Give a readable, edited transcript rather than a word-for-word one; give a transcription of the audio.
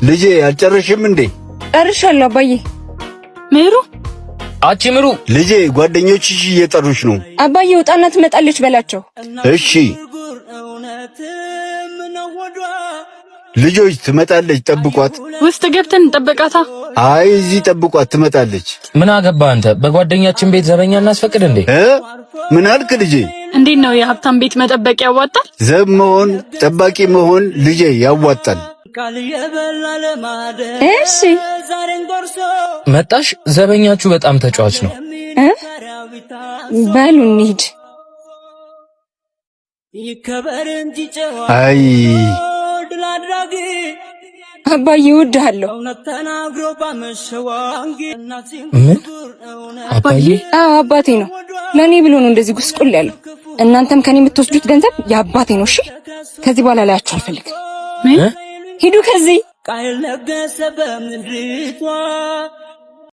ልጄ አልጨረሽም እንዴ? ጨርሻለሁ አባዬ። ምሩ አቺ ምሩ ልጄ ጓደኞችሽ እየጠሩሽ ነው። አባዬ ውጣና ትመጣለች በላቸው። እሺ ልጆች ትመጣለች፣ ጠብቋት። ውስጥ ገብተን እንጠብቃታ። አይ እዚህ ጠብቋት፣ ትመጣለች። ምን አገባ አንተ? በጓደኛችን ቤት ዘበኛ እናስፈቅድ እንዴ? ምን አልክ ልጄ? እንዴት ነው የሀብታም ቤት መጠበቅ ያዋጣል? ዘብ መሆን ጠባቂ መሆን ልጄ ያዋጣል። እሺ መጣሽ? ዘበኛችሁ በጣም ተጫዋች ነው። በሉ እንሂድ። አይ አባዬ እወድሃለሁ። ምን አባዬ? አዎ አባቴ ነው። ለኔ ብሎ ነው እንደዚህ ጉስቁል ያለው። እናንተም ከኔ የምትወስዱት ገንዘብ የአባቴ ነው። እሺ ከዚህ በኋላ ላያችሁ አልፈልግም። ምን? ሂዱ ከዚህ።